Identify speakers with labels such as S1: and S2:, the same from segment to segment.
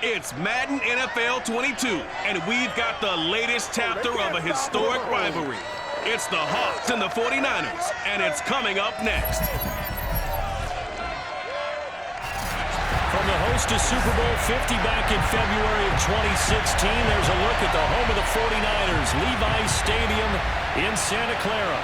S1: It's Madden NFL 22, and we've got the latest chapter of a historic rivalry. It's the Hawks and the 49ers, and it's coming up next.
S2: From the host to Super Bowl 50 back in February of 2016, there's a look at the home of the 49ers, Levi's Stadium in Santa Clara.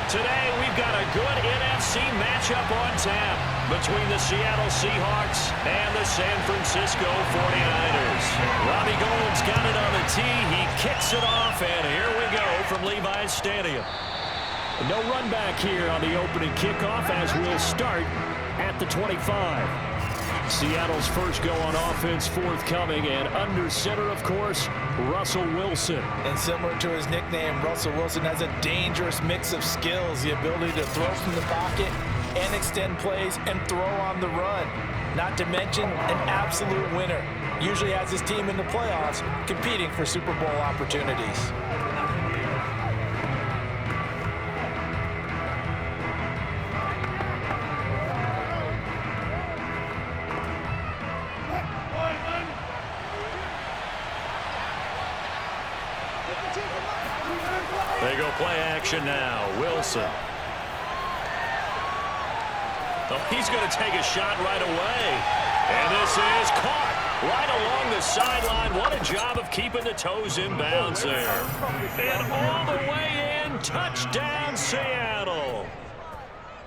S2: Today, we've got a good NFC matchup on tap between the Seattle Seahawks and the San Francisco 49ers. Robbie Gould's got it on the tee. He kicks it off, and here we go from Levi's Stadium. No run back here on the opening kickoff as we'll start at the 25. Seattle's first go on offense forthcoming, and under center, of course, Russell Wilson.
S3: And similar to his nickname, Russell Wilson has a dangerous mix of skills, the ability to throw from the pocket and extend plays and throw on the run. Not to mention an absolute winner. Usually has his team in the playoffs competing for Super Bowl opportunities.
S2: They go play action now. Wilson. Oh, he's going to take a shot right away. And this is caught right along the sideline. What a job of keeping the toes in bounds there. And all the way in. Touchdown, Seattle.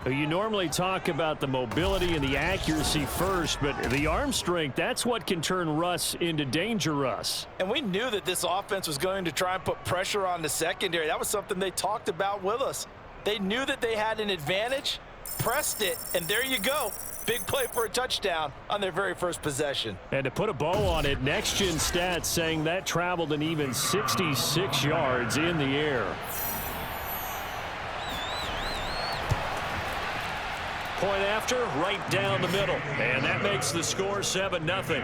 S2: You normally talk about the mobility and the accuracy first, but the arm strength, that's what can turn Russ into danger Russ.
S3: And we knew that this offense was going to try and put pressure on the secondary. That was something they talked about with us. They knew that they had an advantage, pressed it, and there you go. Big play for a touchdown on their very first possession.
S2: And to put a bow on it, Next Gen Stats saying that traveled an even 66 yards in the air. Point after, right down the middle. And that makes the score 7-0.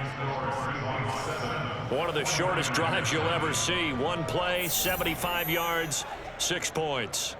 S2: One of the shortest drives you'll ever see. One play, 75 yards, 6 points.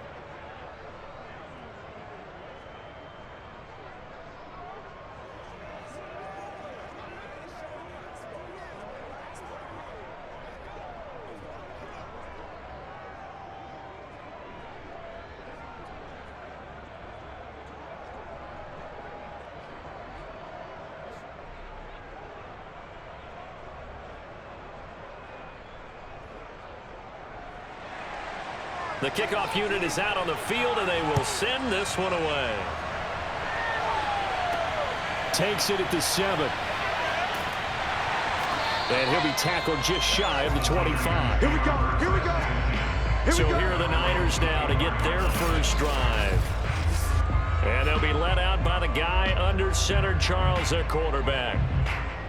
S2: The kickoff unit is out on the field, and they will send this one away. Takes it at the 7. And he'll be tackled just shy of the 25.
S4: Here we go. Here we go.
S2: So here are the Niners now to get their first drive. And they'll be led out by the guy under center, Charles, their quarterback.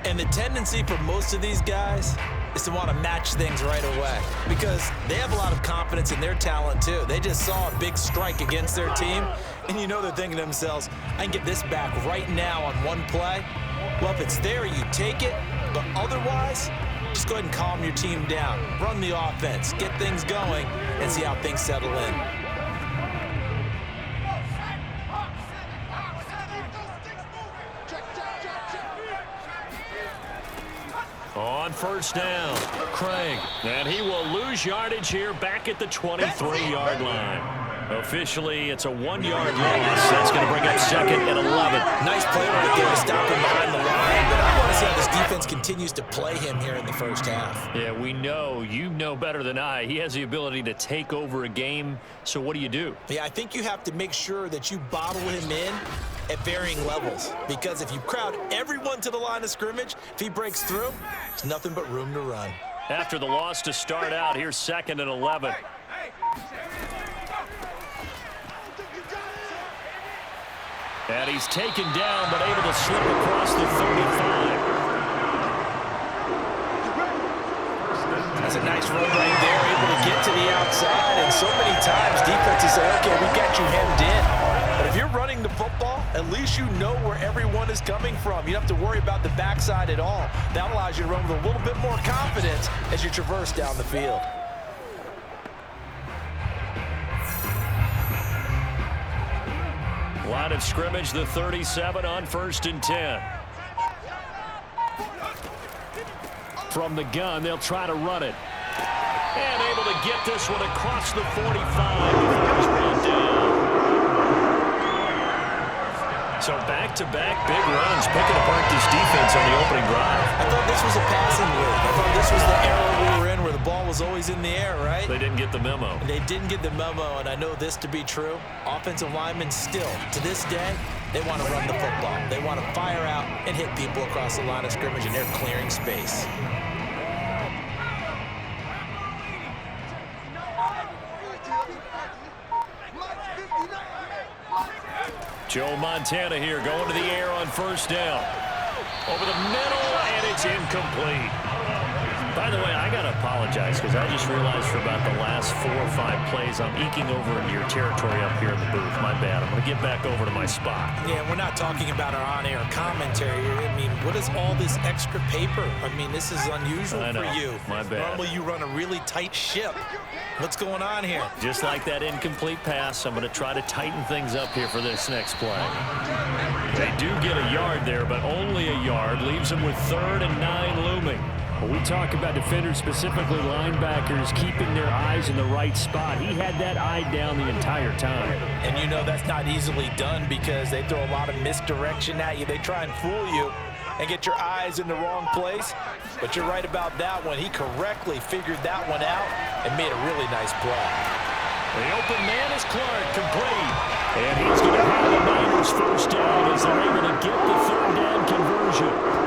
S3: And the tendency for most of these guys is to want to match things right away because they have a lot of confidence in their talent too. They just saw a big strike against their team, and you know they're thinking to themselves, I can get this back right now on one play. Well, if it's there, you take it, but otherwise, just go ahead and calm your team down. Run the offense, get things going, and see how things settle in.
S2: On first down, Craig. And he will lose yardage here back at the 23-yard line. Officially, it's a 1-yard loss. That's going to bring up second and 11.
S3: Nice play right there to stop him behind the line. But I want to see how this defense continues to play him here in the first half.
S2: Yeah, we know. You know better than I. He has the ability to take over a game. So what do you do?
S3: Yeah, I think you have to make sure that you bottle him in at varying levels. Because if you crowd everyone to the line of scrimmage, if he breaks through, there's nothing but room to run.
S2: After the loss to start out, here's second and 11. And he's taken down, but able to slip across the 35.
S3: That's a nice run right there, able to get to the outside. And so many times defenses say, okay, we got you hemmed in. But if you're running the football, at least you know where everyone is coming from. You don't have to worry about the backside at all. That allows you to run with a little bit more confidence as you traverse down the field.
S2: Line of scrimmage, the 37 on 1st and 10. From the gun, they'll try to run it. And able to get this one across the 45 before he's brought down. So back-to-back big runs, picking apart this defense on the opening drive.
S3: I thought this was a passing league. I thought this was the era we were in where the ball was always in the air, right?
S2: They didn't get the memo.
S3: And they didn't get the memo, and I know this to be true. Offensive linemen still, to this day, they want to run the football. They want to fire out and hit people across the line of scrimmage, and they're clearing space.
S2: Joe Montana here going to the air on first down. Over the middle, and it's incomplete. By the way, I got to apologize because I just realized for about the last 4 or 5 plays, I'm eking over into your territory up here in the booth. My bad. I'm going to get back over to my spot.
S3: Yeah, we're not talking about our on-air commentary. I mean, what is all this extra paper? I mean, this is unusual for you.
S2: My bad.
S3: Normally, you run a really tight ship. What's going on here?
S2: Just like that incomplete pass, I'm going to try to tighten things up here for this next play. They do get a yard there, but only a yard. Leaves them with 3rd and 9 looming. When we talk about defenders, specifically linebackers, keeping their eyes in the right spot, he had that eye down the entire time.
S3: And you know that's not easily done because they throw a lot of misdirection at you. They try and fool you and get your eyes in the wrong place. But you're right about that one. He correctly figured that one out and made a really nice play.
S2: The open man is Clark, complete. And he's going to have the Niners first down as they're able to get the 3rd down conversion.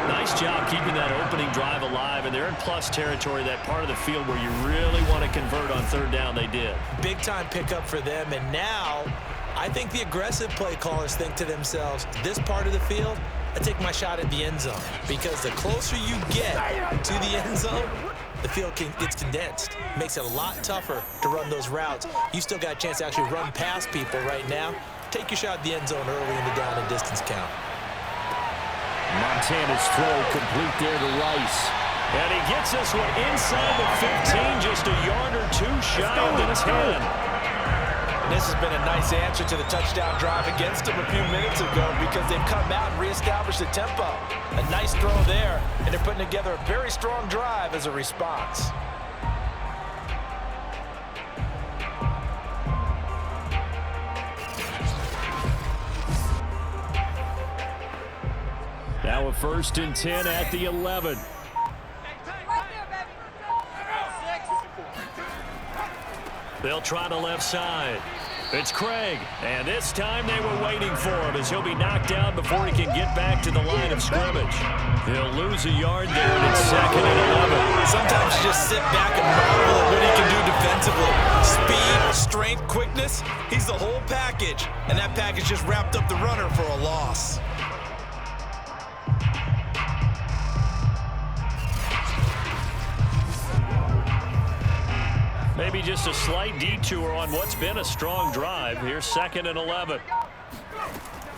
S2: Nice job keeping that opening drive alive, and they're in plus territory, that part of the field where you really want to convert on 3rd down. They did.
S3: Big time pickup for them, and now I think the aggressive play callers think to themselves, this part of the field, I take my shot at the end zone, because the closer you get to the end zone, the field gets condensed. Makes it a lot tougher to run those routes. You still got a chance to actually run past people right now. Take your shot at the end zone early in the down and distance count.
S2: Montana's throw complete there to Rice. And he gets this one inside the 15, just a yard or 2 shy of the 10.
S3: This has been a nice answer to the touchdown drive against them a few minutes ago because they've come out and reestablished the tempo. A nice throw there, and they're putting together a very strong drive as a response.
S2: Now a 1st and 10 at the 11. They'll try the left side. It's Craig, and this time they were waiting for him as he'll be knocked down before he can get back to the line of scrimmage. He'll lose a yard there, and it's 2nd and 11.
S3: Sometimes you just sit back and marvel at what he can do defensively. Speed, strength, quickness, he's the whole package, and that package just wrapped up the runner for a loss.
S2: Maybe just a slight detour on what's been a strong drive. Here's 2nd and 11.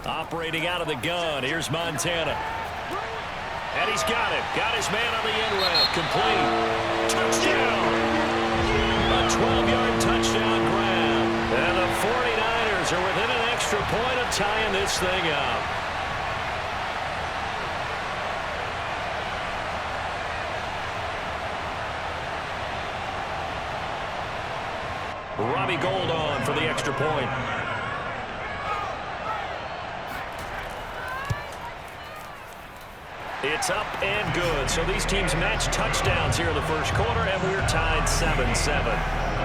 S2: Operating out of the gun. Here's Montana. And he's got it. Got his man on the end route. Complete. Touchdown. A 12-yard touchdown grab. And the 49ers are within an extra point of tying this thing up. Robbie Gould on for the extra point. It's up and good. So these teams match touchdowns here in the first quarter, and we're tied 7-7.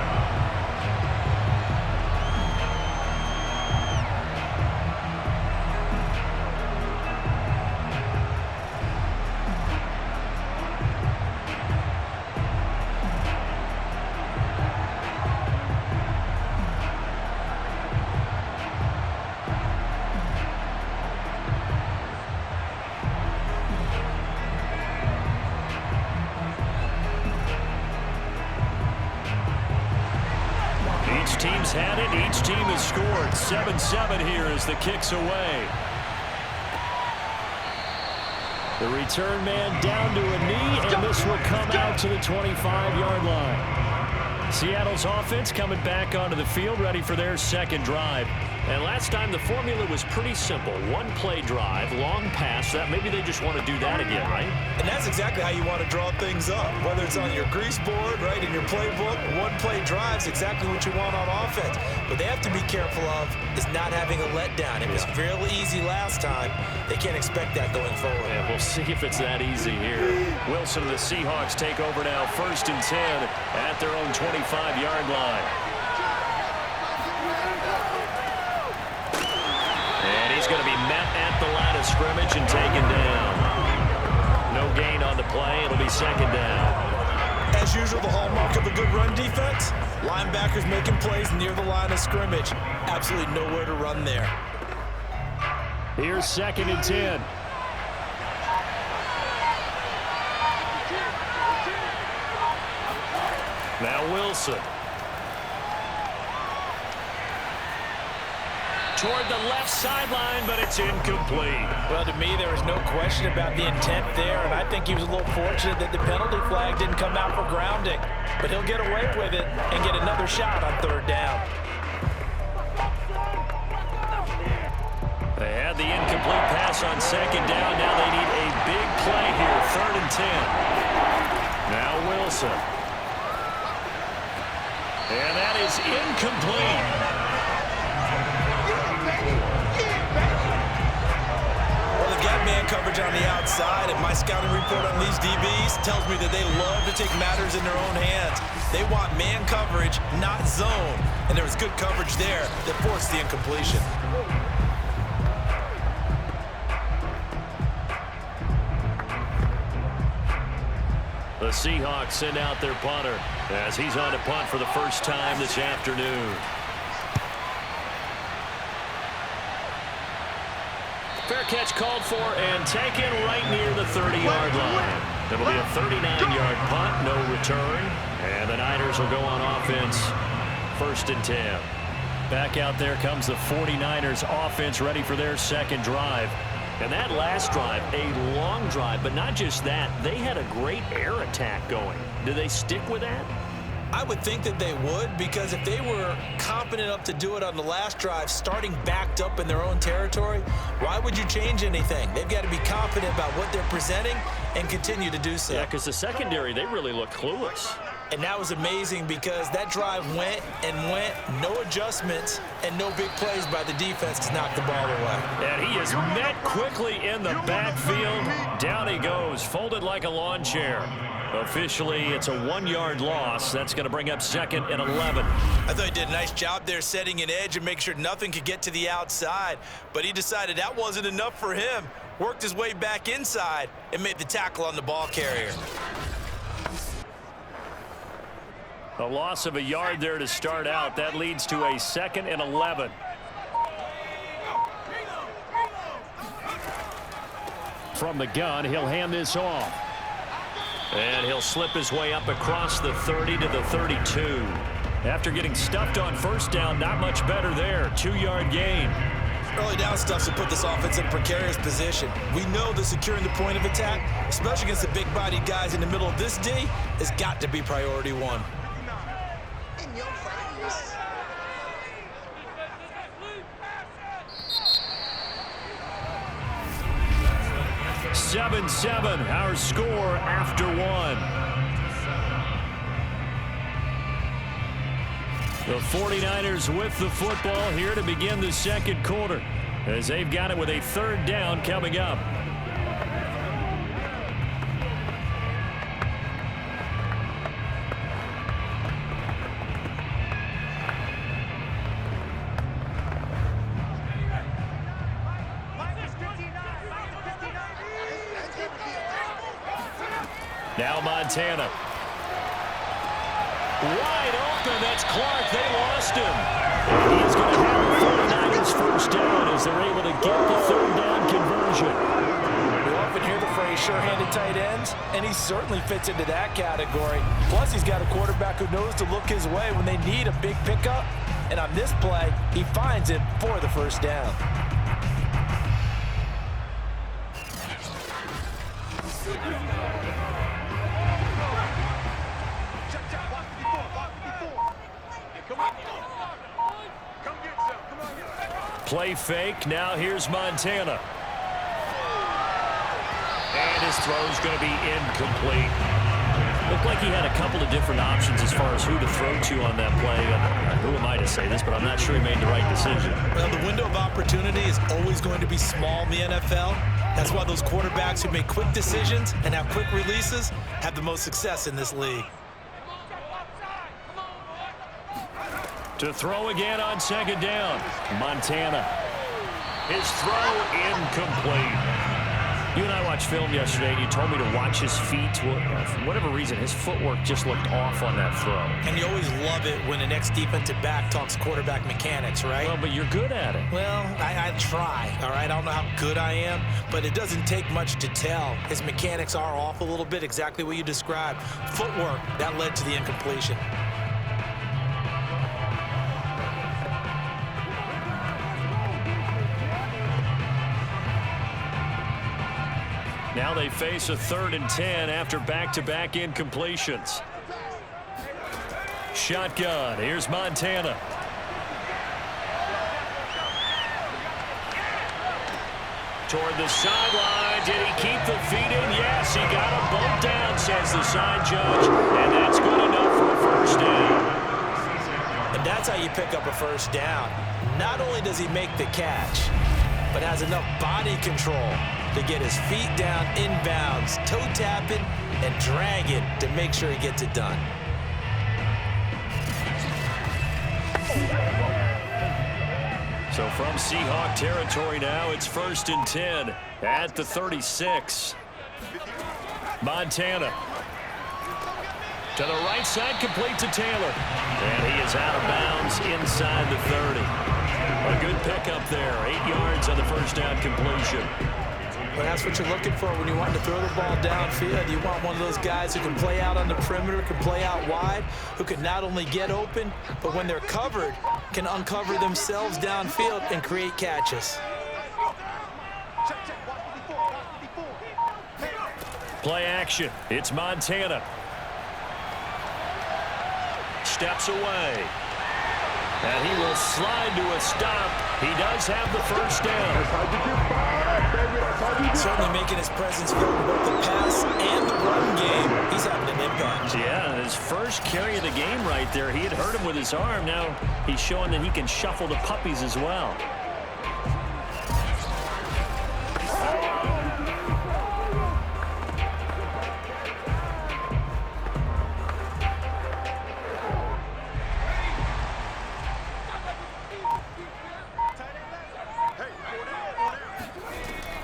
S2: Team's had it. Each team has scored. 7-7 here as the kick's away. The return man down to a knee, and this will come out to the 25-yard line. Seattle's offense coming back onto the field, ready for their second drive. And last time the formula was pretty simple. One play drive, long pass. That maybe they just want to do that again, right?
S3: And that's exactly how you want to draw things up. Whether it's on your grease board, right, in your playbook, one play drive is exactly what you want on offense. What they have to be careful of is not having a letdown. It was fairly easy last time. They can't expect that going forward.
S2: Yeah, we'll see if it's that easy here. Wilson and the Seahawks take over now, 1st and 10 at their own 25-yard line. And he's going to be met at the line of scrimmage and taken down. No gain on the play. It'll be 2nd down.
S3: As usual, the hallmark of a good run defense, linebackers making plays near the line of scrimmage. Absolutely nowhere to run there.
S2: Here's 2nd and 10. Now Wilson. Toward the left sideline, but it's incomplete.
S3: Well, to me, there was no question about the intent there, and I think he was a little fortunate that the penalty flag didn't come out for grounding. But he'll get away with it and get another shot on 3rd down.
S2: They had the incomplete pass on 2nd down. Now they need a big play here, 3rd and 10. Now Wilson. And that is incomplete.
S3: Man coverage on the outside, and my scouting report on these DBs tells me that they love to take matters in their own hands. They want man coverage, not zone, and there was good coverage there that forced the incompletion.
S2: The Seahawks send out their punter as he's on to punt for the first time this afternoon. Fair catch called for and taken right near the 30-yard line. It'll be a 39-yard punt, no return. And the Niners will go on offense, 1st and 10. Back out there comes the 49ers offense ready for their 2nd drive. And that last drive, a long drive, but not just that. They had a great air attack going. Do they stick with that?
S3: I would think that they would, because if they were confident enough to do it on the last drive, starting backed up in their own territory, why would you change anything? They've got to be confident about what they're presenting and continue to do so.
S2: Yeah, because the secondary, they really look clueless.
S3: And that was amazing because that drive went and went, no adjustments, and no big plays by the defense to knock the ball away.
S2: And he is met quickly in the backfield. Down he goes, folded like a lawn chair. Officially, it's a 1-yard loss. That's going to bring up 2nd and 11.
S3: I thought he did a nice job there setting an edge and making sure nothing could get to the outside. But he decided that wasn't enough for him. Worked his way back inside and made the tackle on the ball carrier.
S2: A loss of a yard there to start out. That leads to a 2nd and 11. From the gun, he'll hand this off. And he'll slip his way up across the 30 to the 32. After getting stuffed on 1st down, not much better there. 2-yard gain.
S3: Early down stuff to put this offense in a precarious position. We know that securing the point of attack, especially against the big-bodied guys in the middle of this D, has got to be priority 1.
S2: 7-7, our score after 1. The 49ers with the football here to begin the 2nd quarter, as they've got it with a 3rd down coming up. Now Montana. Wide open. That's Clark. They lost him. And he's going to have the 49ers 1st down as they're able to get the 3rd down conversion.
S3: You often hear the phrase sure-handed tight ends, and he certainly fits into that category. Plus, he's got a quarterback who knows to look his way when they need a big pickup. And on this play, he finds it for the 1st down.
S4: Come get some. Come on.
S2: Play fake. Now here's Montana. And his throw's going to be incomplete. Looked like he had a couple of different options as far as who to throw to on that play. Who am I to say this, but I'm not sure he made the right decision.
S3: Well, the window of opportunity is always going to be small in the NFL. That's why those quarterbacks who make quick decisions and have quick releases have the most success in this league.
S2: To throw again on second down. Montana. His throw incomplete. You and I watched film yesterday, and you told me to watch his feet. For whatever reason, his footwork just looked off on that throw.
S3: And you always love it when the next defensive back talks quarterback mechanics, right?
S2: Well, but you're good at it.
S3: Well, I try, all right? I don't know how good I am, but it doesn't take much to tell. His mechanics are off a little bit, exactly what you described. Footwork, that led to the incompletion.
S2: Now they face a 3rd and 10 after back-to-back incompletions. Shotgun. Here's Montana. Toward the sideline. Did he keep the feet in? Yes, he got them both down, says the side judge. And that's good enough for a first down.
S3: And that's how you pick up a first down. Not only does he make the catch, but has enough body control to get his feet down inbounds, toe tapping and dragging to make sure he gets it done.
S2: So from Seahawk territory now, it's 1st and 10 at the 36. Montana. To the right side, complete to Taylor. And he is out of bounds inside the 30. A good pickup there. 8 yards on the first down completion.
S3: Well, that's what you're looking for when you want to throw the ball downfield. You want one of those guys who can play out on the perimeter, can play out wide, who can not only get open, but when they're covered, can uncover themselves downfield and create catches.
S2: Play action. It's Montana. Steps away. And he will slide to a stop. He does have the first down.
S3: Certainly making his presence felt in both the pass and the run game. He's having an impact.
S2: Yeah, his first carry of the game right there. He had hurt him with his arm. Now he's showing that he can shuffle the puppies as well.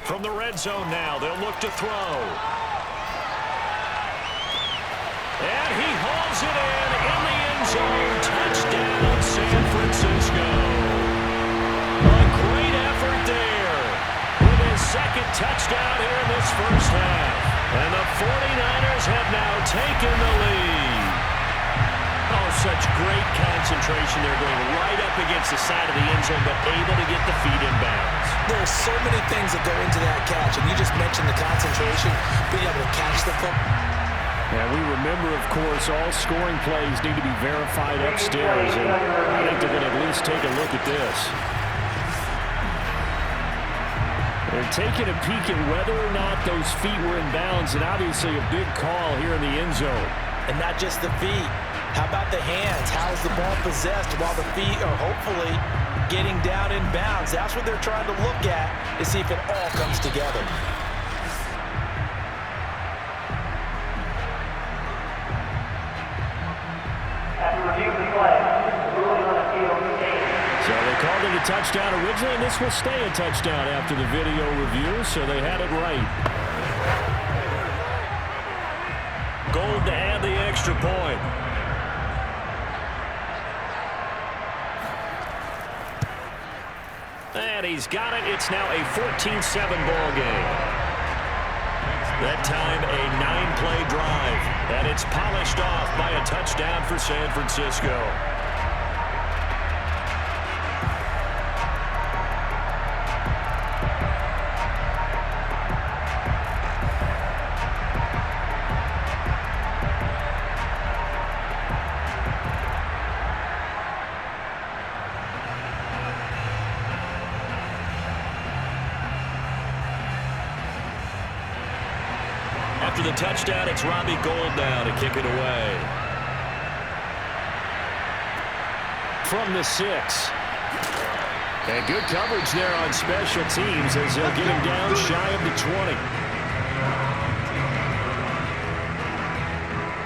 S2: From the red zone now, they'll look to throw. And he hauls it in the end zone. Touchdown, San Francisco. A great effort there with his second touchdown here in this first half. And the 49ers have now taken the lead. Oh, such great concentration. They're going right up against the side of the end zone, but able to get the feet in bounds.
S3: There's so many things that go into that catch, and you just mentioned the concentration, being able to catch the football.
S2: Yeah, we remember, of course, all scoring plays need to be verified upstairs, and I think they're going to at least take a look at this. They're taking a peek at whether or not those feet were in bounds, and obviously a big call here in the end zone.
S3: And not just the feet. How about the hands? How's the ball possessed while the feet are hopefully getting down in bounds? That's what they're trying to look at to see if it all comes together.
S2: So they called it a touchdown originally, and this will stay a touchdown after the video review, so they had it right. Gold to add the extra point. And he's got it. It's now a 14-7 ball game. That time a 9-play drive. And it's polished off by a touchdown for San Francisco. After the touchdown, it's Robbie Gould now to kick it away. From the 6. And good coverage there on special teams as they'll get him down shy of the 20.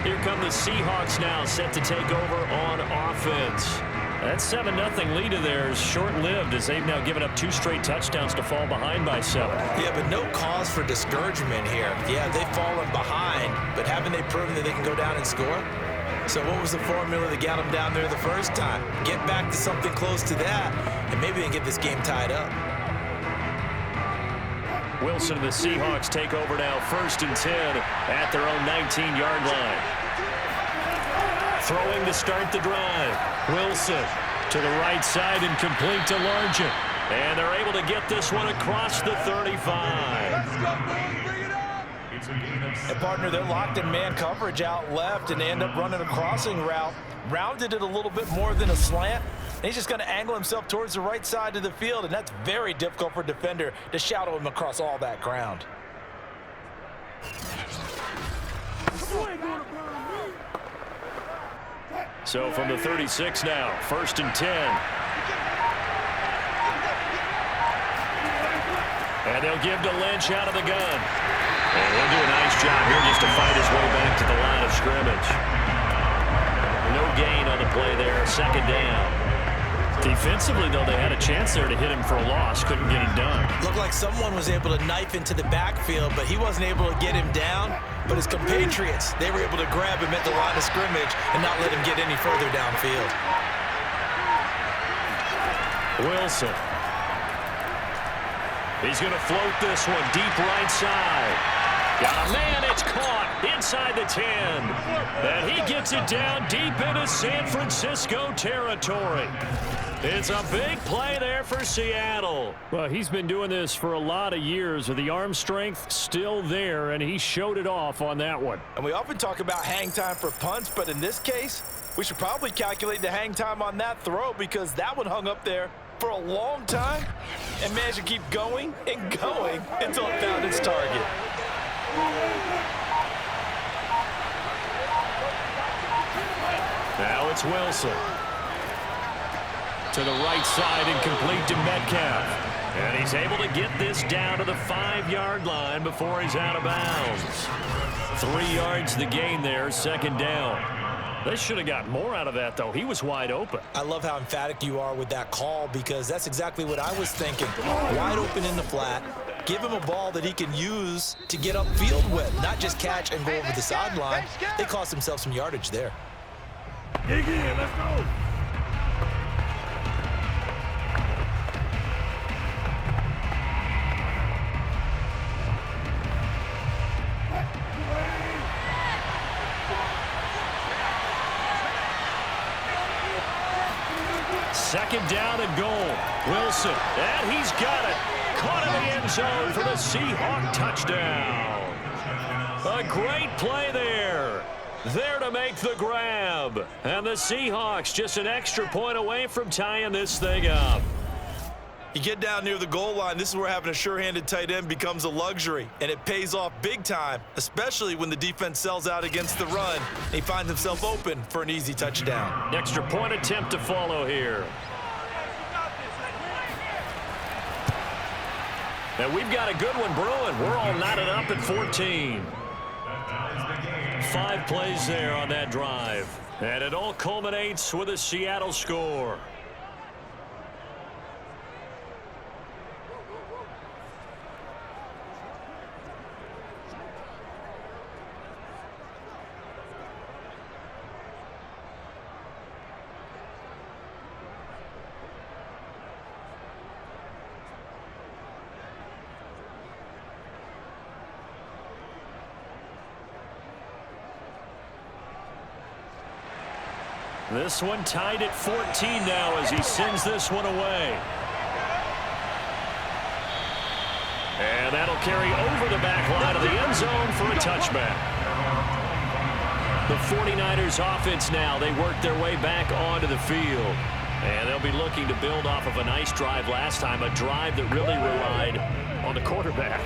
S2: Here come the Seahawks now, set to take over on offense. That 7-0 lead of theirs short-lived as they've now given up 2 straight touchdowns to fall behind by 7.
S3: Yeah, but no cause for discouragement here. Yeah, they've fallen behind, but haven't they proven that they can go down and score? So what was the formula that got them down there the first time? Get back to something close to that, and maybe they can get this game tied up.
S2: Wilson and the Seahawks take over now, 1st and 10 at their own 19-yard line. Throwing to start the drive. Wilson to the right side and complete to Largent. And they're able to get this one across the 35.
S3: And partner, they're locked in man coverage out left, and they end up running a crossing route. Rounded it a little bit more than a slant. And he's just going to angle himself towards the right side of the field, and that's very difficult for a defender to shadow him across all that ground.
S2: So from the 36 now, 1st and 10. And they'll give to Lynch out of the gun. And he'll do a nice job here just to fight his way back to the line of scrimmage. No gain on the play there, 2nd down. Defensively, though, they had a chance there to hit him for a loss. Couldn't get him done.
S3: Looked like someone was able to knife into the backfield, but he wasn't able to get him down. But his compatriots, they were able to grab him at the line of scrimmage and not let him get any further downfield.
S2: Wilson. He's going to float this one deep right side. Got a man, it's caught inside the 10. And he gets it down deep into San Francisco territory. It's a big play there for Seattle. Well, he's been doing this for a lot of years with the arm strength still there, and he showed it off on that one.
S3: And we often talk about hang time for punts, but in this case, we should probably calculate the hang time on that throw because that one hung up there for a long time and managed to keep going and going until it found its target.
S2: Now it's Wilson. To the right side and complete to Metcalf. And he's able to get this down to the 5-yard line before he's out of bounds. 3 yards the gain there, 2nd down. They should have got more out of that, though. He was wide open.
S3: I love how emphatic you are with that call because that's exactly what I was thinking. Wide open in the flat. Give him a ball that he can use to get upfield with, not just catch and go over the sideline. They cost themselves some yardage there.
S4: Dig in, let's go.
S2: Second down and goal. Wilson, and he's got it. Caught in the end zone for the Seahawk touchdown. A great play there. There to make the grab. And the Seahawks just an extra point away from tying this thing up.
S3: You get down near the goal line, this is where having a sure-handed tight end becomes a luxury, and it pays off big time, especially when the defense sells out against the run, and he finds himself open for an easy touchdown.
S2: Extra point attempt to follow here. And we've got a good one brewing. We're all knotted up at 14. 5 plays there on that drive. And it all culminates with a Seattle score. This one tied at 14 now as he sends this one away. And that'll carry over the back line of the end zone for a touchback. The 49ers offense now, they work their way back onto the field. And they'll be looking to build off of a nice drive last time, a drive that really relied on the quarterback.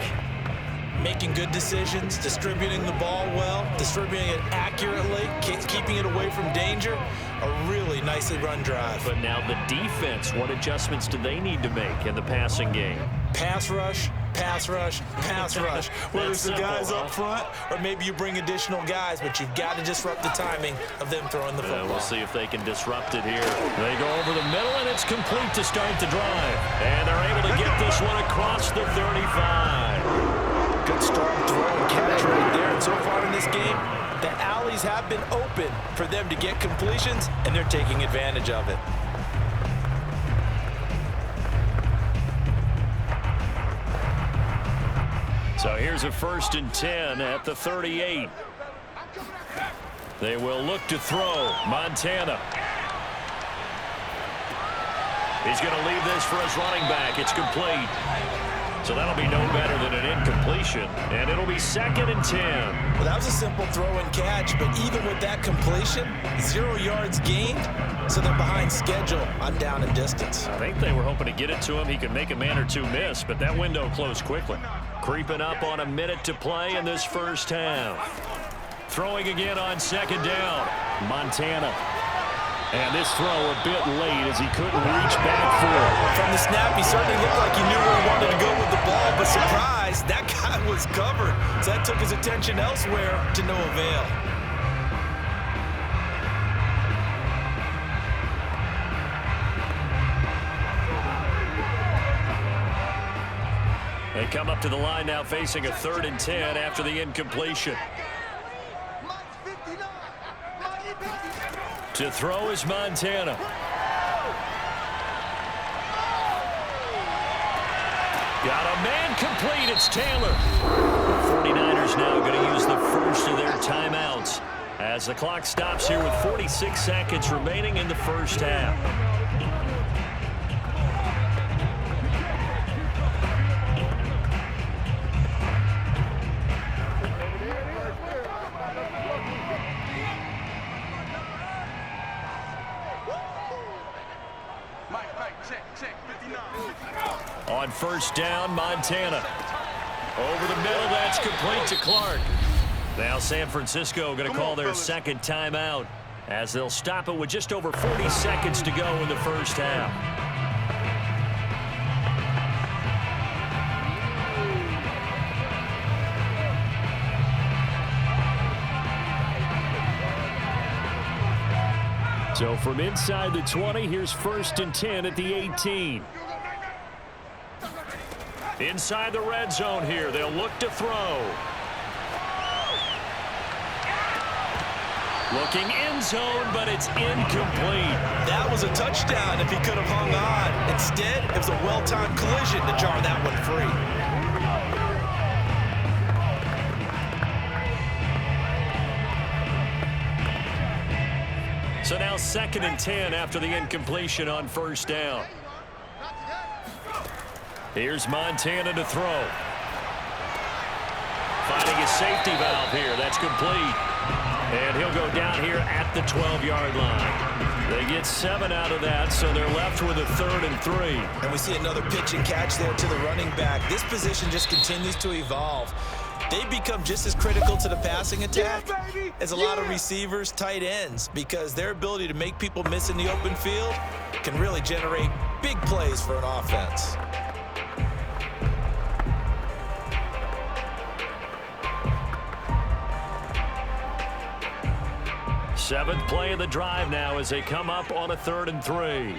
S3: making good decisions, distributing the ball well, distributing it accurately, keeping it away from danger. A really nicely run drive.
S2: But now the defense, what adjustments do they need to make in the passing game?
S3: Pass rush, pass rush, pass rush. Whether it's the guys up front or maybe you bring additional guys, but you've got to disrupt the timing of them throwing the football.
S2: We'll see if they can disrupt it here. They go over the middle, and it's complete to start the drive. And they're able to get this one across the 35.
S3: Good strong throw and catch right there. And so far in this game, the alleys have been open for them to get completions, and they're taking advantage of it.
S2: So here's a 1st and 10 at the 38. They will look to throw. Montana. He's going to leave this for his running back. It's complete. So that'll be no better than an incompletion, and it'll be 2nd and 10.
S3: Well, that was a simple throw and catch, but even with that completion, 0 yards gained, so they're behind schedule on down and distance.
S2: I think they were hoping to get it to him. He could make a man or two miss, but that window closed quickly. Creeping up on a minute to play in this first half. Throwing again on 2nd down. Montana. And this throw a bit late as he couldn't reach back for it.
S3: From the snap, he certainly looked like he knew where he wanted to go with the ball, but surprise, that guy was covered. So that took his attention elsewhere to no avail.
S2: They come up to the line now facing a 3rd and 10 after the incompletion. To throw is Montana. Got a man complete. It's Taylor. The 49ers now going to use the first of their timeouts as the clock stops here with 46 seconds remaining in the first half. On 1st down, Montana. Over the middle, that's complete to Clark. Now San Francisco going to call their 2nd timeout as they'll stop it with just over 40 seconds to go in the first half. So from inside the 20, here's 1st and 10 at the 18. Inside the red zone here, they'll look to throw. Looking end zone, but it's incomplete.
S3: That was a touchdown if he could have hung on. Instead, it was a well-timed collision to jar that one free.
S2: So now 2nd and 10 after the incompletion on 1st down. Here's Montana to throw. Finding his safety valve here. That's complete. And he'll go down here at the 12-yard line. They get 7 out of that, so they're left with a 3rd and 3.
S3: And we see another pitch and catch there to the running back. This position just continues to evolve. They become just as critical to the passing attack as a lot of receivers, tight ends, because their ability to make people miss in the open field can really generate big plays for an offense.
S2: Seventh play of the drive now as they come up on a 3rd and 3.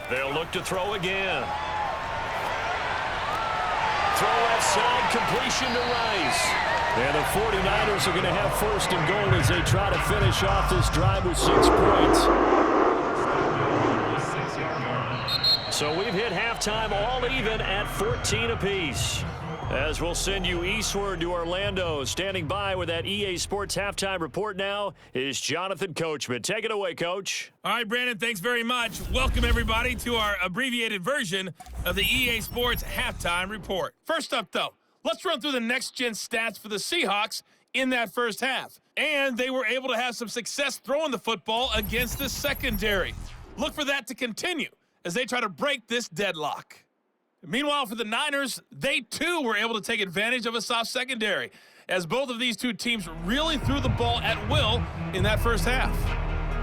S2: They'll look to throw again. Throw left side, completion to Rice. And the 49ers are going to have 1st and goal as they try to finish off this drive with 6 points. So we've hit halftime all even at 14 apiece. As we'll send you eastward to Orlando. Standing by with that EA Sports halftime report now is Jonathan Coachman. Take it away, Coach.
S5: All right, Brandon, thanks very much. Welcome, everybody, to our abbreviated version of the EA Sports halftime report. First up, though, let's run through the next-gen stats for the Seahawks in that first half. And they were able to have some success throwing the football against the secondary. Look for that to continue as they try to break this deadlock. Meanwhile, for the Niners, they too were able to take advantage of a soft secondary, as both of these two teams really threw the ball at will in that first half.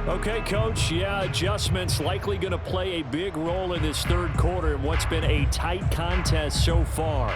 S2: Okay, Coach, yeah, adjustments likely going to play a big role in this third quarter in what's been a tight contest so far.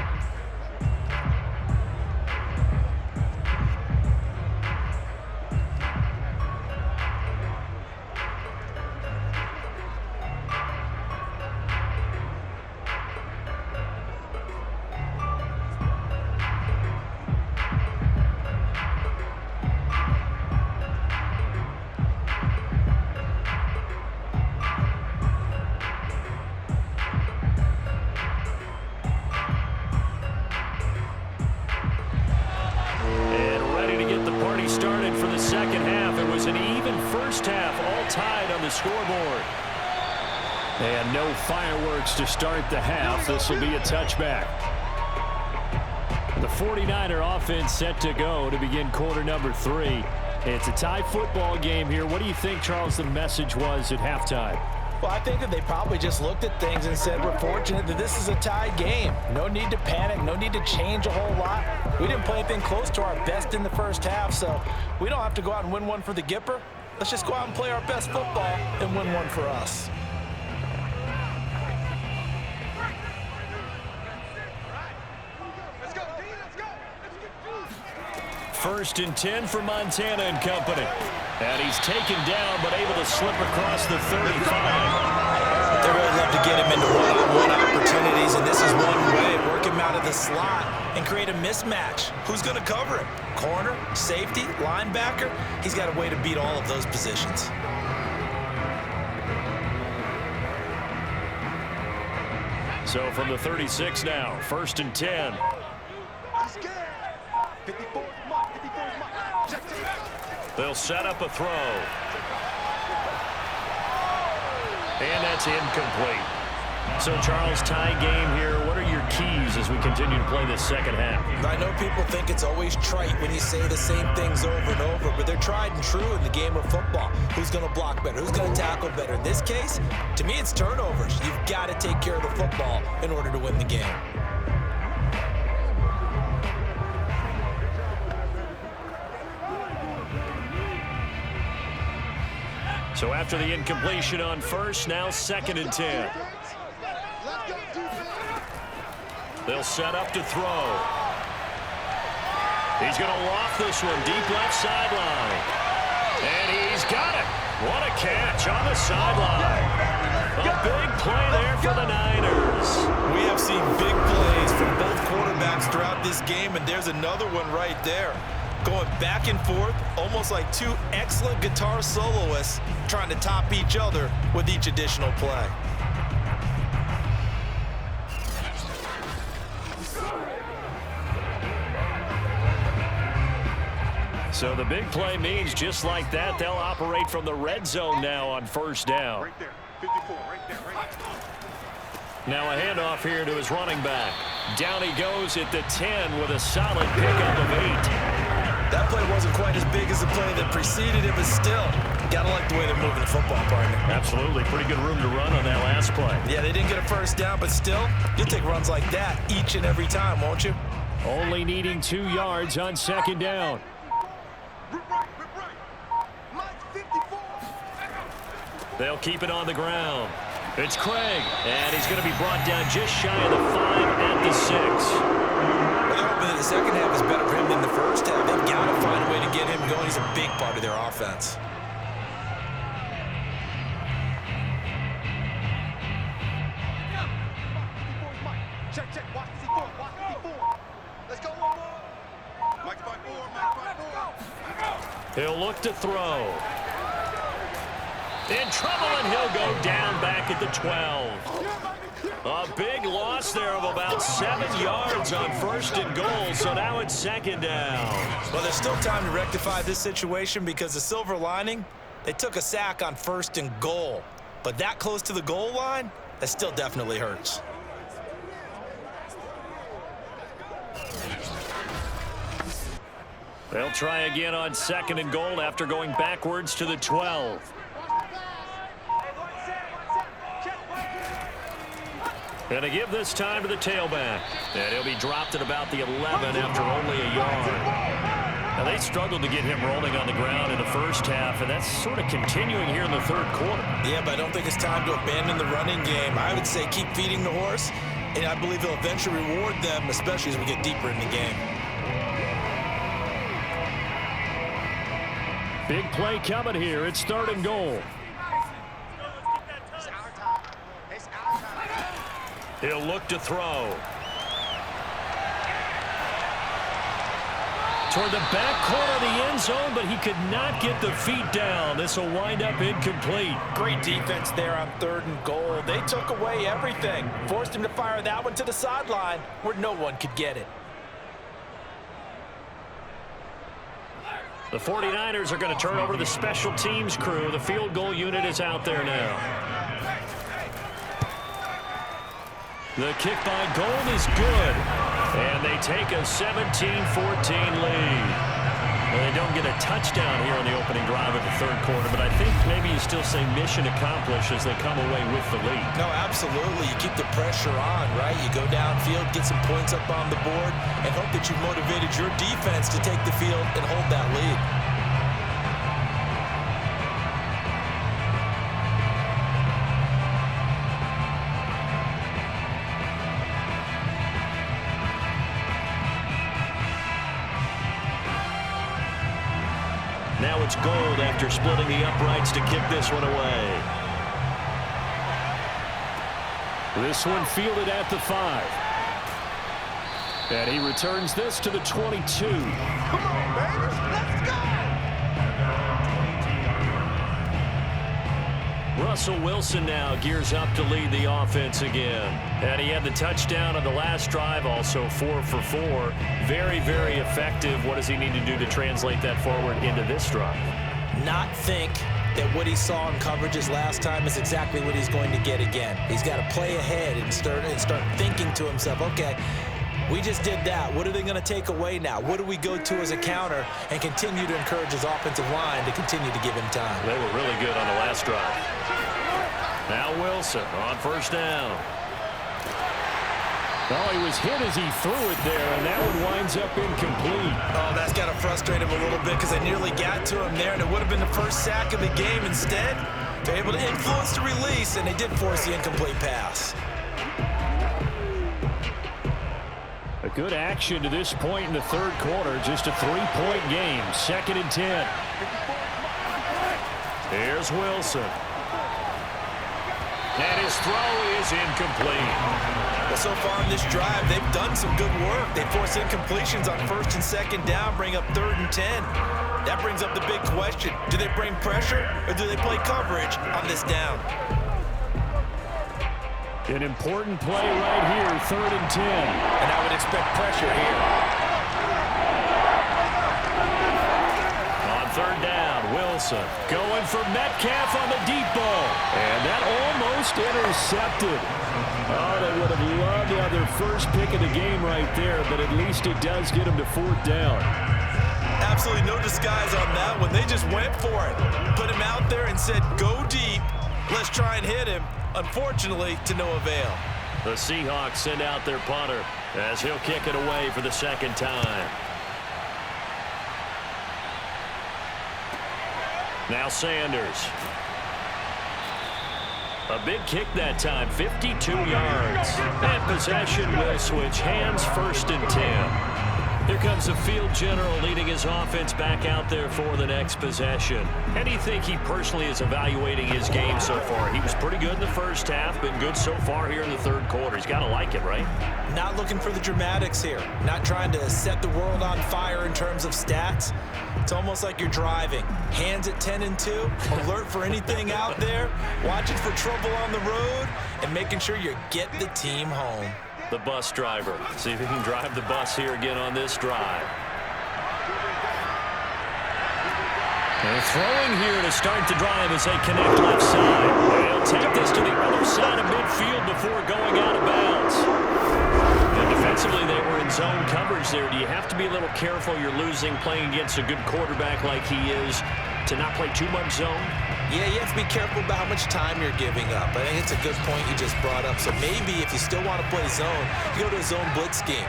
S2: Started for the second half. It was an even first half, all tied on the scoreboard. And no fireworks to start the half. This will be a touchback. The 49er offense set to go to begin quarter number 3. It's a tie football game here. What do you think, Charles, the message was at halftime?
S3: Well, I think that they probably just looked at things and said, we're fortunate that this is a tie game. No need to panic, no need to change a whole lot. We didn't play anything close to our best in the first half, so we don't have to go out and win one for the Gipper. Let's just go out and play our best football and win one for us.
S2: First and 10 for Montana and company. And he's taken down, but able to slip across the 35.
S3: They really love to get him into one-on-one opportunities, and this is one way. Work him out of the slot and create a mismatch. Who's going to cover him? Corner, safety, linebacker? He's got a way to beat all of those positions.
S2: So from the 36 now, first and 10. They'll set up a throw. And that's incomplete. So, Charles, tie game here. What are your keys as we continue to play this second half?
S3: I know people think it's always trite when you say the same things over and over, but they're tried and true in the game of football. Who's going to block better? Who's going to tackle better? In this case, to me, it's turnovers. You've got to take care of the football in order to win the game.
S2: So after the incompletion on first, now second and 10. They'll set up to throw. He's going to loft this one deep left sideline. And he's got it. What a catch on the sideline. A big play there for the Niners.
S3: We have seen big plays from both quarterbacks throughout this game, and there's another one right there. Going back and forth, almost like two excellent guitar soloists trying to top each other with each additional play.
S2: So the big play means just like that, they'll operate from the red zone now on first down.
S4: Right there, 54, right there, right there.
S2: Now a handoff here to his running back. Down he goes at the 10 with a solid pickup of 8.
S3: That play wasn't quite as big as the play that preceded it, but still, gotta like the way they're moving the football, partner.
S2: Absolutely. Pretty good room to run on that last play.
S3: Yeah, they didn't get a first down, but still, you'll take runs like that each and every time, won't you?
S2: Only needing 2 yards on second down. They'll keep it on the ground. It's Craig, and he's going to be brought down just shy of the 5 at the 6.
S3: Well, they're hoping that the second half is better for him than the first half. They've got to find a way to get him going. He's a big part of their offense.
S4: Check, watch the C4. Let's go. Mike's by 4,
S2: He'll look to throw. In trouble, and he'll go down back at the 12. A big loss there of about 7 yards on first and goal, so now it's second down.
S3: Well, there's still time to rectify this situation because the silver lining, they took a sack on first and goal. But that close to the goal line, that still definitely hurts.
S2: They'll try again on second and goal after going backwards to the 12. And they give this time to the tailback. And he'll be dropped at about the 11 after only a yard. Now, they struggled to get him rolling on the ground in the first half, and that's sort of continuing here in the third quarter.
S3: Yeah, but I don't think it's time to abandon the running game. I would say keep feeding the horse, and I believe he'll eventually reward them, especially as we get deeper in the game.
S2: Big play coming here. It's 3rd and goal.
S4: It's our time. It's our time.
S2: He'll look to throw. Toward the back corner of the end zone, but he could not get the feet down. This will wind up incomplete.
S3: Great defense there on 3rd and goal. They took away everything. Forced him to fire that one to the sideline where no one could get it.
S2: The 49ers are going to turn over to the special teams crew. The field goal unit is out there now. The kick by Gold is good. And they take a 17-14 lead. Well, they don't get a touchdown here on the opening drive of the third quarter, but I think maybe you still say mission accomplished as they come away with the lead.
S3: No, absolutely. You keep the pressure on, right? You go downfield, get some points up on the board, and hope that you've motivated your defense to take the field and hold that lead.
S2: Now it's Gold after splitting the uprights to kick this one away. This one fielded at the 5. And he returns this to the 22.
S4: Come on, baby. Let's go.
S2: Russell Wilson now gears up to lead the offense again. And he had the touchdown on the last drive, also 4 for 4. Very, very effective. What does he need to do to translate that forward into this drive?
S3: Not think that what he saw in coverages last time is exactly what he's going to get again. He's got to play ahead and start thinking to himself, okay, we just did that. What are they going to take away now? What do we go to as a counter? And continue to encourage his offensive line to continue to give him time.
S2: They were really good on the last drive. Now Wilson on first down. Oh, he was hit as he threw it there, and that one winds up incomplete.
S3: Oh, that's got to frustrate him a little bit because they nearly got to him there, and it would have been the first sack of the game. Instead, they're able to influence the release, and they did force the incomplete pass.
S2: A good action to this point in the third quarter. Just a 3-point game. 2nd and 10. Here's Wilson. And his throw is incomplete.
S3: Well, so far in this drive, they've done some good work. They force incompletions on 1st and 2nd down, bring up 3rd and 10. That brings up the big question. Do they bring pressure or do they play coverage on this down?
S2: An important play right here, 3rd and 10.
S3: And I would expect pressure here.
S2: On 3rd down, Wilson going for Metcalf on the deep ball. And that almost intercepted. Oh, they would have loved to have their first pick of the game right there, but at least it does get them to 4th down.
S3: Absolutely no disguise on that one. They just went for it. Put him out there and said, go deep. Let's try and hit him. Unfortunately, to no avail.
S2: The Seahawks send out their punter as he'll kick it away for the 2nd time. Now Sanders. A big kick that time, 52 yards. And possession will switch hands, 1st and 10. Here comes the field general leading his offense back out there for the next possession. How do you think he personally is evaluating his game so far? He was pretty good in the first half, been good so far here in the third quarter. He's got to like it, right?
S3: Not looking for the dramatics here. Not trying to set the world on fire in terms of stats. It's almost like you're driving. Hands at 10 and 2, alert for anything out there, watching for trouble on the road, and making sure you get the team home.
S2: The bus driver. See if he can drive the bus here again on this drive. They're throwing here to start the drive as they connect left side. They'll take this to the other side of midfield before going out of bounds. And defensively, they were in zone coverage there. Do you have to be a little careful? You're losing playing against a good quarterback like he is to not play too much zone?
S3: Yeah, you have to be careful about how much time you're giving up. I think it's a good point you just brought up. So maybe if you still want to play zone, you go to a zone blitz scheme.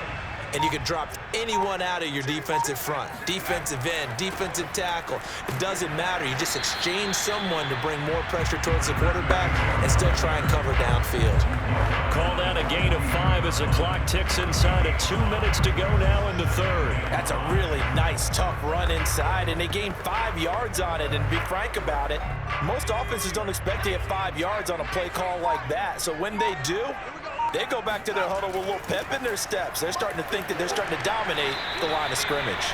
S3: And you can drop anyone out of your defensive front. Defensive end, defensive tackle. It doesn't matter. You just exchange someone to bring more pressure towards the quarterback and still try and cover downfield.
S2: Called out a gain of 5 as the clock ticks inside of 2 minutes to go now in the third.
S3: That's a really nice, tough run inside, and they gained 5 yards on it. And to be frank about it, most offenses don't expect to get 5 yards on a play call like that. So when they do, they go back to their huddle with a little pep in their steps. They're starting to think that they're starting to dominate the line of scrimmage.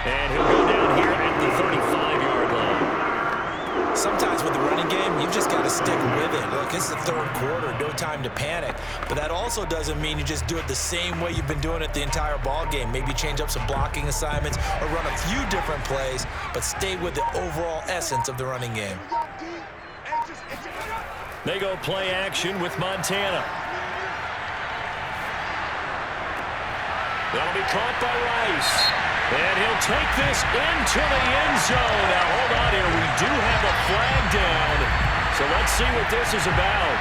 S2: And he'll go down here at the 35-yard line.
S3: Sometimes with the running game, you've just got to stick with it. Look, it's the third quarter, no time to panic. But that also doesn't mean you just do it the same way you've been doing it the entire ball game. Maybe change up some blocking assignments or run a few different plays, but stay with the overall essence of the running game.
S2: They go play action with Montana. That'll be caught by Rice. And he'll take this into the end zone. Now, hold on here. We do have a flag down. So let's see what this is about.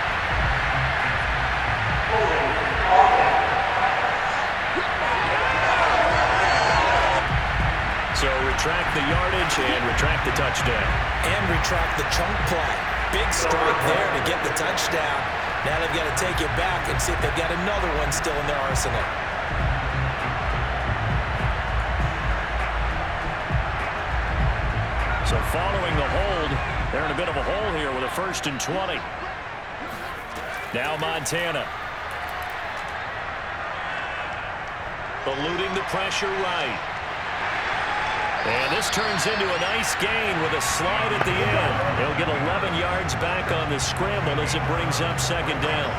S2: So retract the yardage and retract the touchdown.
S3: And retract the chunk play. Big strike there to get the touchdown. Now they've got to take it back and see if they've got another one still in their arsenal.
S2: So following the hold, they're in a bit of a hole here with a 1st and 20. Now Montana. Eluding the pressure right. And this turns into a nice gain with a slide at the end. He'll get 11 yards back on the scramble as it brings up 2nd down.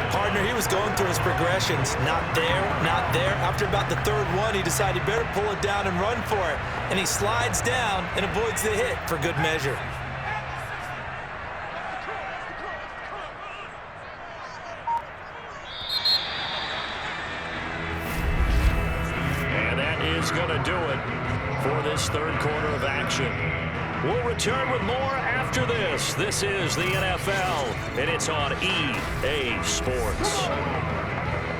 S3: Partner, he was going through his progressions. Not there, not there. After about the 3rd one, he decided he better pull it down and run for it. And he slides down and avoids the hit for good measure.
S2: And that is going to do it for this 3rd quarter of action. We'll return with more after this. This is the NFL, and it's on EA Sports.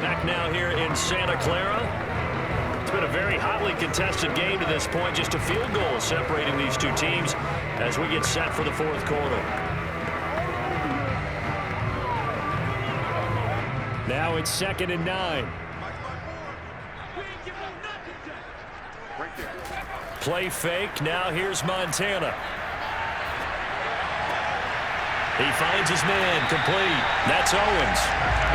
S2: Back now here in Santa Clara. It's been a very hotly contested game to this point. Just a field goal separating these two teams as we get set for the 4th quarter. Now it's 2nd and 9. Play fake. Now here's Montana. He finds his man. Complete. That's Owens.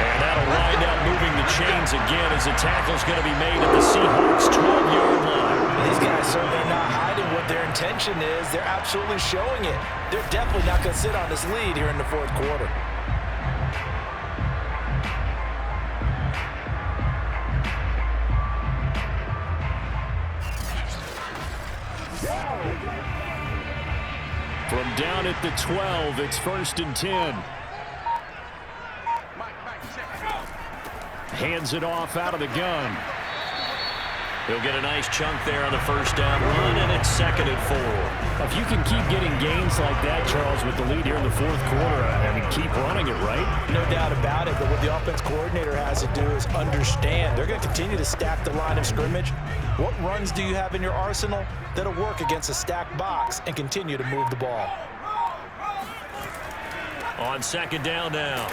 S2: And that'll wind up moving the chains again as the tackle's going to be made at the Seahawks' 12-yard line.
S3: These guys certainly not hiding what their intention is. They're absolutely showing it. They're definitely not going to sit on this lead here in the 4th quarter.
S2: From down at the 12, it's 1st and 10. Hands it off out of the gun. He'll get a nice chunk there on the 1st down run, and it's 2nd and 4. If you can keep getting gains like that, Charles, with the lead here in the 4th quarter, I mean, keep running it, right?
S3: No doubt about it, but what the offense coordinator has to do is understand. They're going to continue to stack the line of scrimmage. What runs do you have in your arsenal that'll work against a stacked box and continue to move the ball?
S2: On 2nd down now,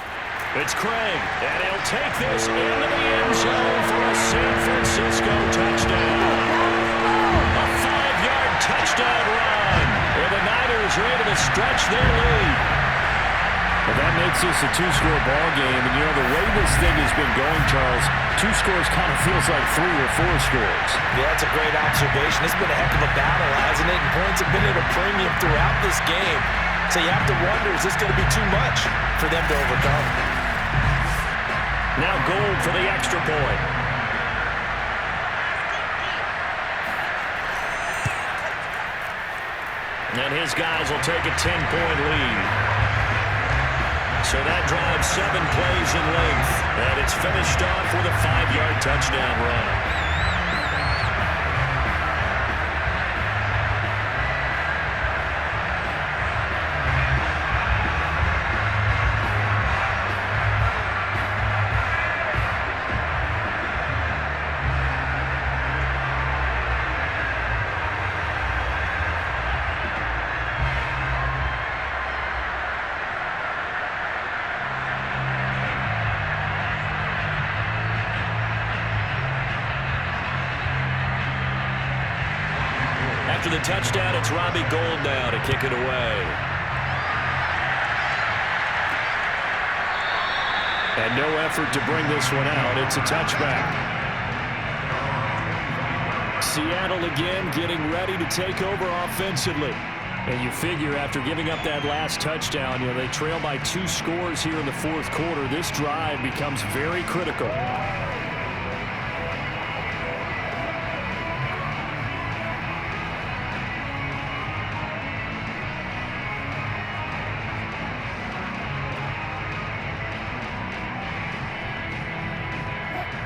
S2: it's Craig, and he'll take this into the end zone for a San Francisco touchdown. A 5-yard touchdown run, where the Niners are able to stretch their lead. Well, that makes this a 2-score ball game, and you know the way this thing has been going, Charles, 2 scores kind of feels like 3 or 4 scores.
S3: Yeah, that's a great observation. It's been a heck of a battle, hasn't it? And points have been at a premium throughout this game. So you have to wonder, is this going to be too much for them to overcome?
S2: Now Gold for the extra point. And his guys will take a 10-point lead. So that drives 7 plays in length, and it's finished off with a 5-yard touchdown run. After the touchdown, it's Robbie Gould now to kick it away. And no effort to bring this one out. It's a touchback. Seattle again getting ready to take over offensively. And you figure after giving up that last touchdown, they trail by 2 scores here in the fourth quarter. This drive becomes very critical.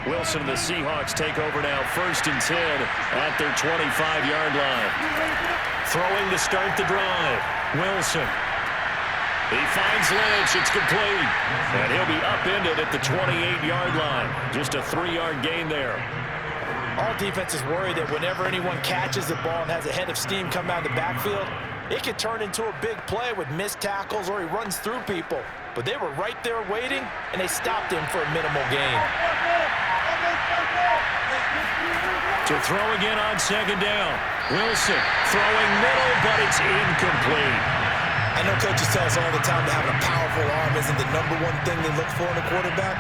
S2: Wilson and the Seahawks take over now, 1st and 10 at their 25-yard line. Throwing to start the drive. Wilson. He finds Lynch. It's complete. And he'll be upended at the 28-yard line. Just a 3-yard gain there.
S3: All defenses worry that whenever anyone catches the ball and has a head of steam come out of the backfield, it can turn into a big play with missed tackles or he runs through people. But they were right there waiting, and they stopped him for a minimal gain.
S2: To throw again on 2nd down. Wilson throwing middle, but it's incomplete.
S3: I know coaches tell us all the time that having a powerful arm isn't the #1 thing they look for in a quarterback.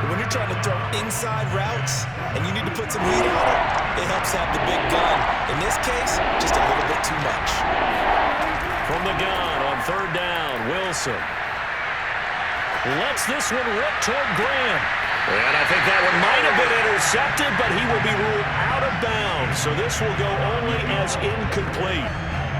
S3: But when you're trying to throw inside routes and you need to put some heat on it, it helps have the big gun. In this case, just a little bit too much.
S2: From the gun on 3rd down, Wilson lets this one rip toward Graham. And I think that one might have been intercepted, but he will be ruled out of bounds. So this will go only as incomplete.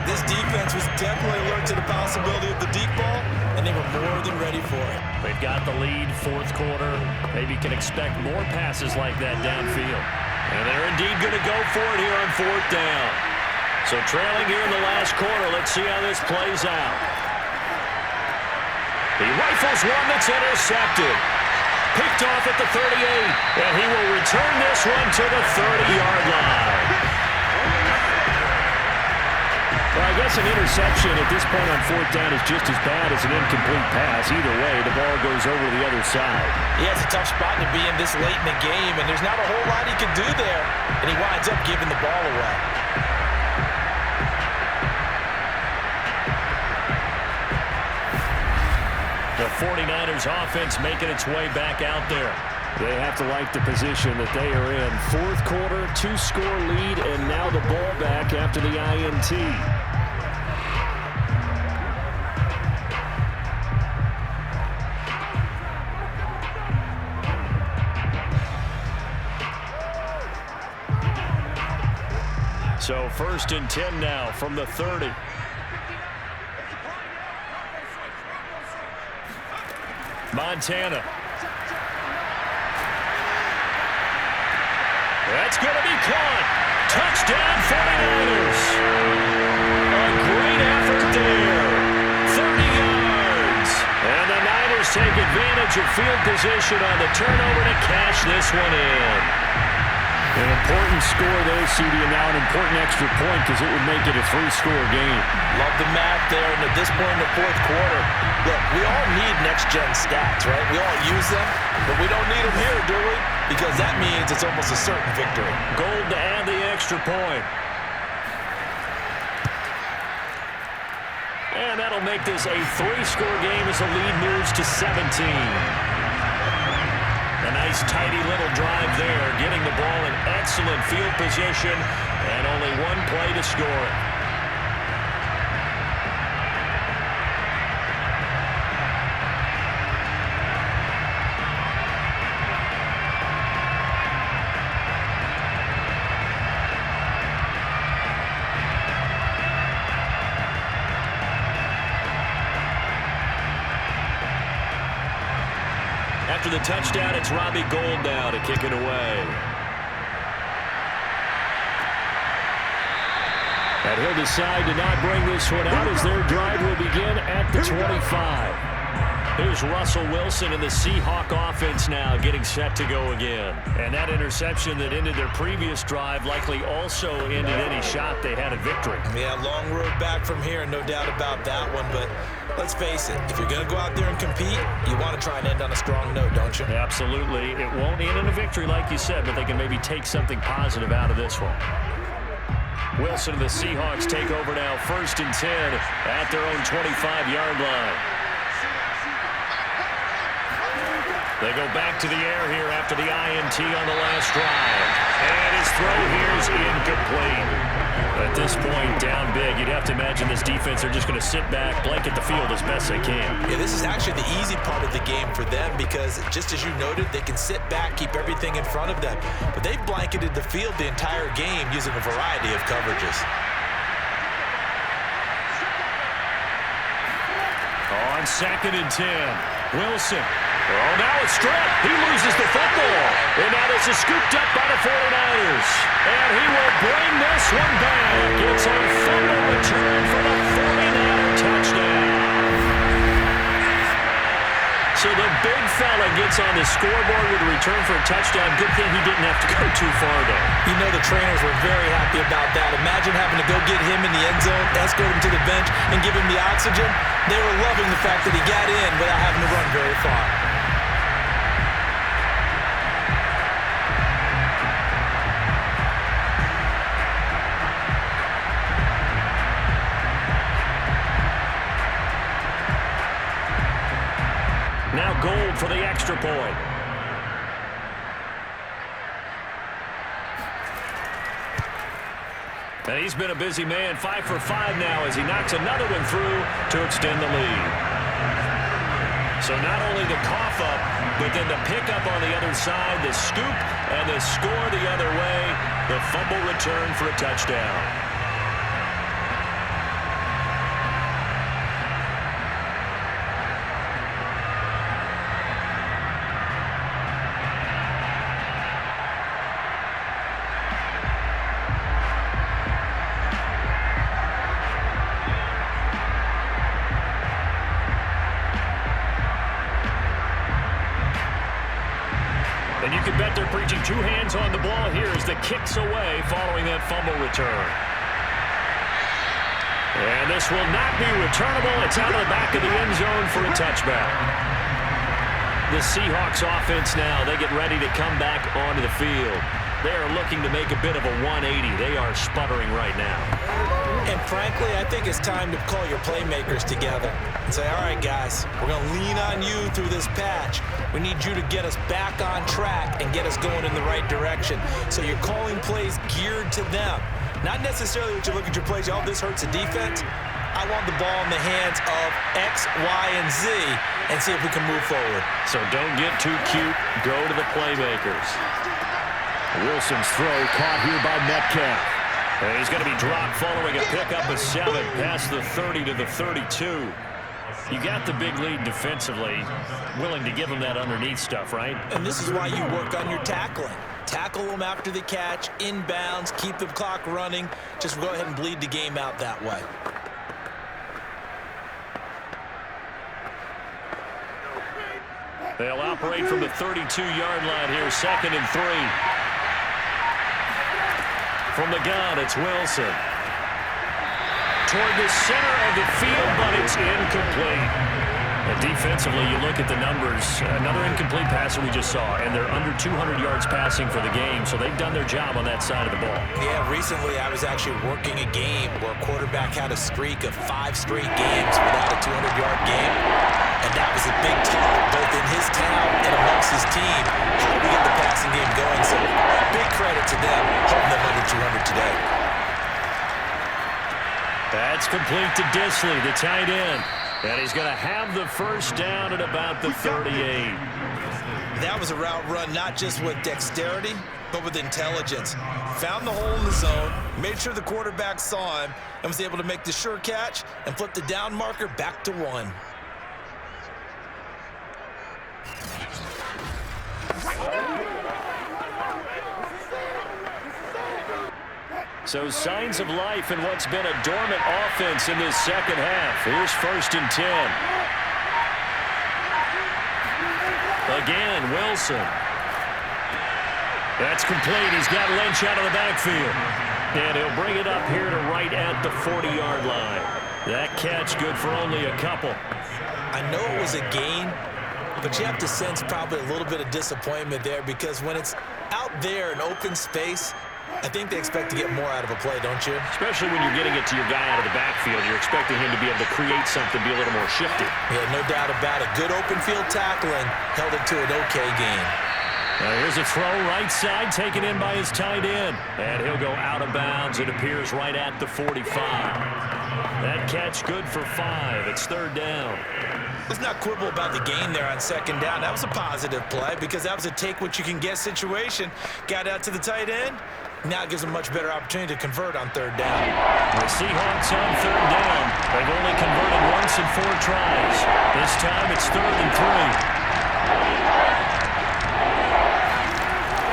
S3: This defense was definitely alert to the possibility of the deep ball, and they were more than ready for it.
S2: They've got the lead, 4th quarter. Maybe can expect more passes like that downfield. And they're indeed going to go for it here on 4th down. So trailing here in the last quarter, let's see how this plays out. He rifles one that's intercepted. Picked off at the 38, and he will return this one to the 30-yard line. Well, I guess an interception at this point on 4th down is just as bad as an incomplete pass. Either way, the ball goes over to the other side.
S3: Yeah, it's a tough spot to be in this late in the game, and there's not a whole lot he can do there, and he winds up giving the ball away.
S2: The 49ers offense making its way back out there. They have to like the position that they are in. 4th quarter, 2-score lead, and now the ball back after the INT. So 1st and 10 now from the 30. Montana. That's going to be caught. Touchdown 49ers. A great effort there. 30 yards. And the Niners take advantage of field position on the turnover to cash this one in. An important score there, CD, and now an important extra point because it would make it a 3-score game.
S3: Love the math there, and at this point in the 4th quarter, look, we all need next-gen stats, right? We all use them, but we don't need them here, do we? Because that means it's almost a certain victory.
S2: Gold to add the extra point. And that'll make this a 3-score game as the lead moves to 17. A nice, tidy little drive there, getting the ball in excellent field position, and only 1 play to score it. After the touchdown, it's Robbie Gould now to kick it away. And he'll decide to not bring this one out as their drive will begin at the 25. Here's Russell Wilson and the Seahawk offense now getting set to go again. And that interception that ended their previous drive likely also ended any shot they had at victory.
S3: Yeah, long road back from here, no doubt about that one. But let's face it, if you're going to go out there and compete, you want to try and end on a strong note, don't you?
S2: Absolutely. It won't end in a victory like you said, but they can maybe take something positive out of this one. Wilson and the Seahawks take over now, 1st and 10 at their own 25-yard line. They go back to the air here after the INT on the last drive. And his throw here is incomplete. At this point, down big, you'd have to imagine this defense are just going to sit back, blanket the field as best they can.
S3: Yeah, this is actually the easy part of the game for them because, just as you noted, they can sit back, keep everything in front of them. But they've blanketed the field the entire game using a variety of coverages.
S2: On 2nd and 10, Wilson. Oh, now it's stripped. He loses the football. And now this is scooped up by the 49ers. And he will bring this one back. It's a fumble return for the 49er touchdown. So the big fella gets on the scoreboard with a return for a touchdown. Good thing he didn't have to go too far, though.
S3: You know the trainers were very happy about that. Imagine having to go get him in the end zone, escort him to the bench, and give him the oxygen. They were loving the fact that he got in without having to run very far.
S2: Now Gold for the extra point. And he's been a busy man, 5 for 5 now as he knocks another one through to extend the lead. So not only the cough up, but then the pickup on the other side, the scoop, and the score the other way, the fumble return for a touchdown. And you can bet they're preaching 2 hands on the ball here as the kick's away following that fumble return. And this will not be returnable. It's out of the back of the end zone for a touchback. The Seahawks offense now, they get ready to come back onto the field. They are looking to make a bit of a 180. They are sputtering right now.
S3: And frankly, I think it's time to call your playmakers together and say, all right, guys, we're going to lean on you through this patch. We need you to get us back on track and get us going in the right direction. So you're calling plays geared to them. Not necessarily that you look at your plays, oh, this hurts the defense. I want the ball in the hands of X, Y, and Z and see if we can move forward.
S2: So don't get too cute. Go to the playmakers. Wilson's throw caught here by Metcalf. And he's going to be dropped following a pickup of 7 past the 30 to the 32. You got the big lead defensively, willing to give them that underneath stuff, right?
S3: And this is why you work on your tackling. Tackle them after the catch, inbounds, keep the clock running. Just go ahead and bleed the game out that way.
S2: They'll operate from the 32-yard line here, 2nd and 3. From the gun, it's Wilson. Toward the center of the field, but it's incomplete. And defensively, you look at the numbers. Another incomplete passer we just saw, and they're under 200 yards passing for the game, so they've done their job on that side of the ball.
S3: Yeah, recently I was actually working a game where a quarterback had a streak of 5 straight games without a 200-yard game, and that was a big talk both in his town and amongst his team. How do we get the passing game going? So big credit to them, holding them under 200 today.
S2: That's complete to Disley, the tight end. And he's going to have the first down at about the 38.
S3: That was a route run not just with dexterity, but with intelligence. Found the hole in the zone, made sure the quarterback saw him, and was able to make the sure catch and flip the down marker back to 1.
S2: So signs of life in what's been a dormant offense in this second half. Here's 1st and 10. Again, Wilson. That's complete. He's got Lynch out of the backfield. And he'll bring it up here to right at the 40-yard line. That catch good for only a couple.
S3: I know it was a gain, but you have to sense probably a little bit of disappointment there because when it's out there in open space, I think they expect to get more out of a play, don't you?
S2: Especially when you're getting it to your guy out of the backfield. You're expecting him to be able to create something, be a little more shifty.
S3: Yeah, no doubt about it. Good open field tackling held it to an okay game.
S2: Now here's a throw right side taken in by his tight end. And he'll go out of bounds. It appears right at the 45. That catch good for 5. It's third down.
S3: Let's not quibble about the gain there on second down. That was a positive play because that was a take-what-you-can-get situation. Got out to the tight end. Now it gives them a much better opportunity to convert on third down.
S2: The Seahawks on third down. They've only converted once in 4 tries. This time it's 3rd and 3.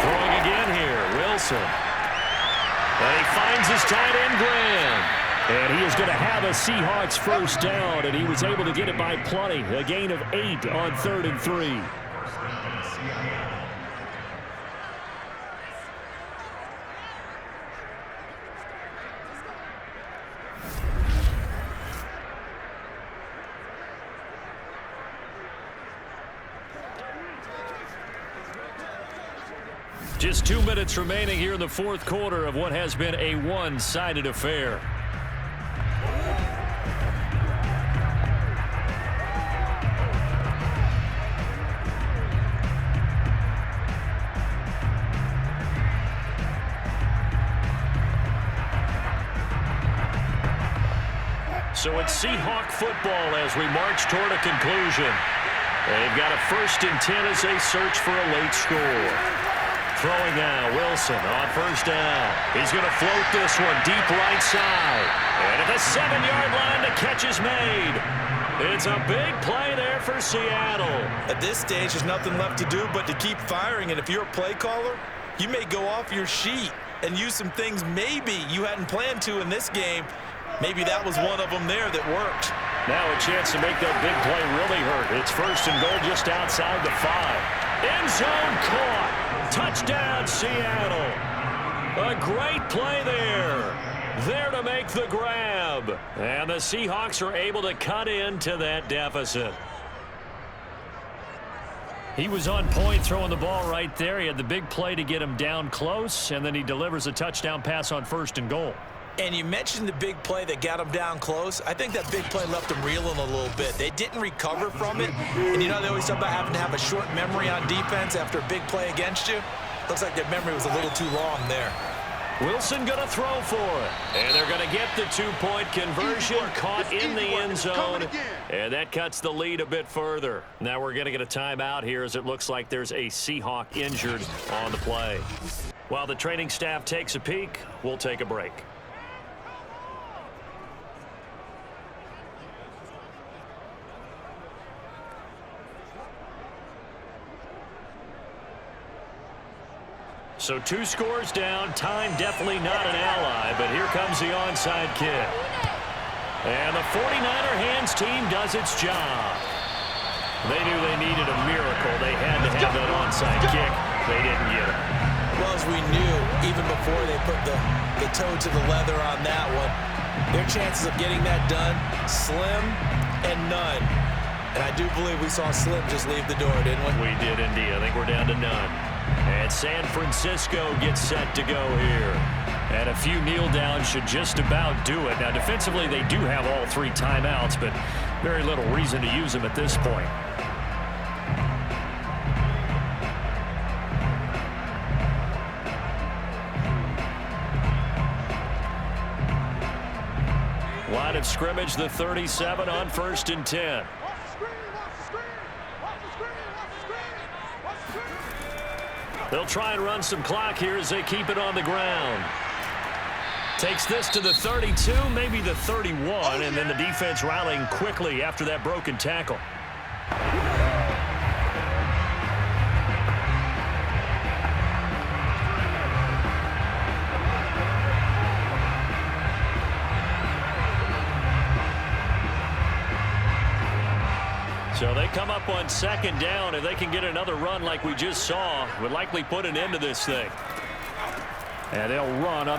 S2: Throwing again here, Wilson. And he finds his tight end, Graham. And he is going to have a Seahawks first down, and he was able to get it by plenty. A gain of 8 on 3rd and 3. Just 2 minutes remaining here in the 4th quarter of what has been a one-sided affair. So it's Seahawk football as we march toward a conclusion. They've got a 1st and 10 as they search for a late score. Throwing now, Wilson on first down. He's going to float this one deep right side. And at the 7-yard line, the catch is made. It's a big play there for Seattle.
S3: At this stage, there's nothing left to do but to keep firing. And if you're a play caller, you may go off your sheet and use some things maybe you hadn't planned to in this game. Maybe that was one of them there that worked.
S2: Now a chance to make that big play really hurt. It's 1st and goal just outside the 5. End zone caught. Touchdown, Seattle. A great play there. There to make the grab. And the Seahawks are able to cut into that deficit. He was on point throwing the ball right there. He had the big play to get him down close, and then he delivers a touchdown pass on 1st and goal.
S3: And you mentioned the big play that got him down close. I think that big play left him reeling a little bit. They didn't recover from it. And you know they always talk about having to have a short memory on defense after a big play against you. Looks like their memory was a little too long there.
S2: Wilson going to throw for it. And they're going to get the 2-point conversion caught in the end zone. And that cuts the lead a bit further. Now we're going to get a timeout here as it looks like there's a Seahawk injured on the play. While the training staff takes a peek, we'll take a break. So 2 scores down. Time definitely not an ally, but here comes the onside kick. And the 49er hands team does its job. They knew they needed a miracle. They had to have that onside kick. They didn't get it.
S3: Well, as we knew, even before they put the toe to the leather on that one, their chances of getting that done, slim and none. And I do believe we saw Slim just leave the door, didn't we?
S2: We did indeed. I think we're down to none. And San Francisco gets set to go here. And a few kneel downs should just about do it. Now, defensively, they do have all 3 timeouts, but very little reason to use them at this point. Line of scrimmage, the 37 on 1st and 10. They'll try and run some clock here as they keep it on the ground. Takes this to the 32, maybe the 31, and then the defense rallying quickly after that broken tackle. So they come up on 2nd down. If they can get another run like we just saw, would likely put an end to this thing. And they'll run on the